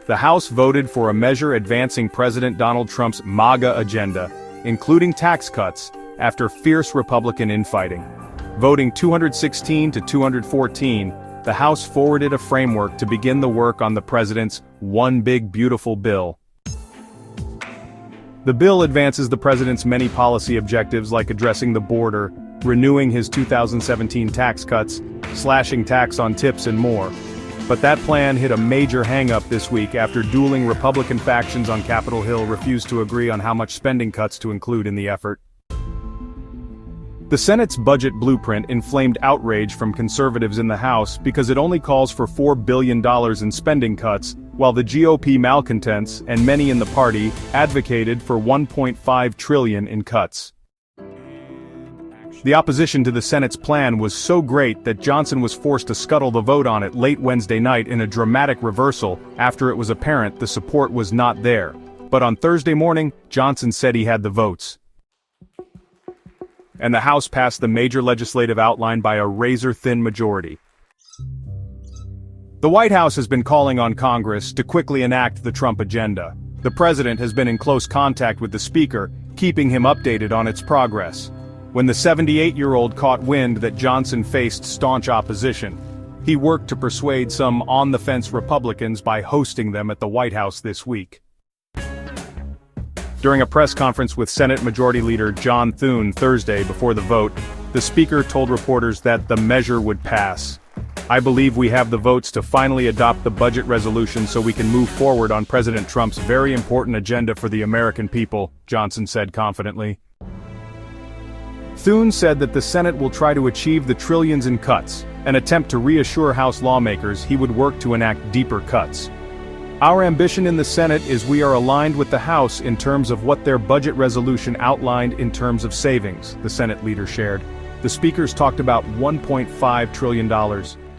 The House voted for a measure advancing President Donald Trump's MAGA agenda, including tax cuts, after fierce Republican infighting. Voting 216 to 214, the House forwarded a framework to begin the work on the president's One Big Beautiful Bill. The bill advances the president's many policy objectives like addressing the border, renewing his 2017 tax cuts, slashing tax on tips and more. But that plan hit a major hang-up this week after dueling Republican factions on Capitol Hill refused to agree on how much spending cuts to include in the effort. The Senate's budget blueprint inflamed outrage from conservatives in the House because it only calls for $4 billion in spending cuts, while the GOP malcontents and many in the party advocated for $1.5 trillion in cuts. The opposition to the Senate's plan was so great that Johnson was forced to scuttle the vote on it late Wednesday night in a dramatic reversal after it was apparent the support was not there. But on Thursday morning, Johnson said he had the votes. And the House passed the major legislative outline by a razor-thin majority. The White House has been calling on Congress to quickly enact the Trump agenda. The president has been in close contact with the Speaker, keeping him updated on its progress. When the 78-year-old caught wind that Johnson faced staunch opposition, he worked to persuade some on-the-fence Republicans by hosting them at the White House this week. During a press conference with Senate Majority Leader John Thune Thursday before the vote, the Speaker told reporters that the measure would pass. "I believe we have the votes to finally adopt the budget resolution so we can move forward on President Trump's very important agenda for the American people," Johnson said confidently. Thune said that the Senate will try to achieve the trillions in cuts, an attempt to reassure House lawmakers he would work to enact deeper cuts. "Our ambition in the Senate is we are aligned with the House in terms of what their budget resolution outlined in terms of savings," the Senate leader shared. The speakers talked about $1.5 trillion.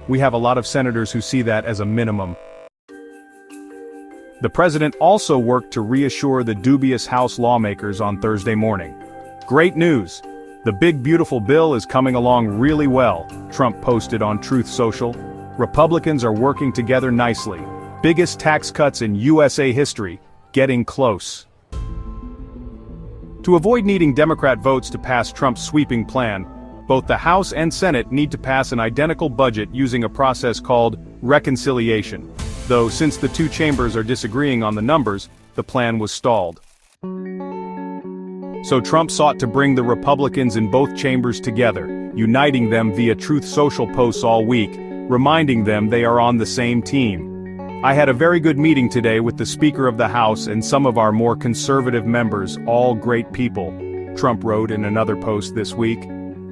"We have a lot of senators who see that as a minimum." The president also worked to reassure the dubious House lawmakers on Thursday morning. "Great news! The big beautiful bill is coming along really well," Trump posted on Truth Social. "Republicans are working together nicely. Biggest tax cuts in USA history, getting close." To avoid needing Democrat votes to pass Trump's sweeping plan, both the House and Senate need to pass an identical budget using a process called reconciliation. Though since the two chambers are disagreeing on the numbers, the plan was stalled. So Trump sought to bring the Republicans in both chambers together, uniting them via Truth Social posts all week, reminding them they are on the same team. "I had a very good meeting today with the Speaker of the House and some of our more conservative members, all great people," Trump wrote in another post this week.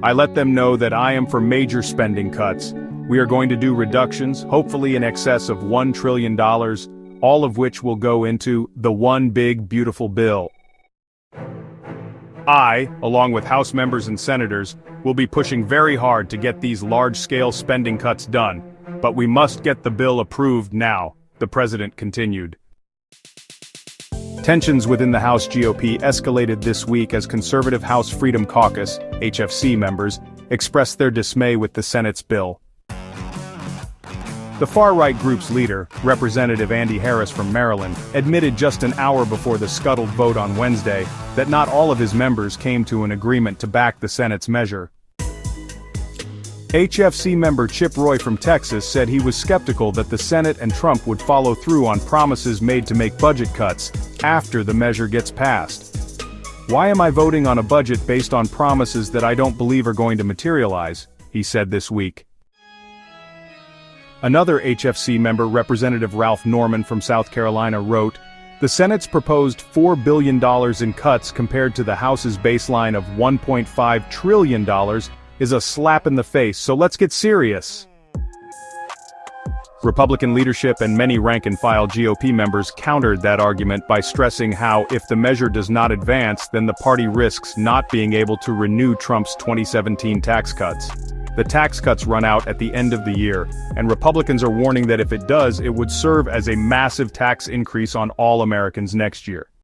"I let them know that I am for major spending cuts. We are going to do reductions, hopefully in excess of $1 trillion, all of which will go into the One Big Beautiful Bill. I, along with House members and senators, will be pushing very hard to get these large-scale spending cuts done, but we must get the bill approved now," the president continued. Tensions within the House GOP escalated this week as conservative House Freedom Caucus, HFC members, expressed their dismay with the Senate's bill. The far-right group's leader, Representative Andy Harris from Maryland, admitted just an hour before the scuttled vote on Wednesday that not all of his members came to an agreement to back the Senate's measure. HFC member Chip Roy from Texas said he was skeptical that the Senate and Trump would follow through on promises made to make budget cuts after the measure gets passed. "Why am I voting on a budget based on promises that I don't believe are going to materialize?" he said this week. Another HFC member, Representative Ralph Norman from South Carolina, wrote, "The Senate's proposed $4 billion in cuts compared to the House's baseline of $1.5 trillion is a slap in the face, so let's get serious." Republican leadership and many rank-and-file GOP members countered that argument by stressing how if the measure does not advance, then the party risks not being able to renew Trump's 2017 tax cuts. The tax cuts run out at the end of the year, and Republicans are warning that if it does, it would serve as a massive tax increase on all Americans next year.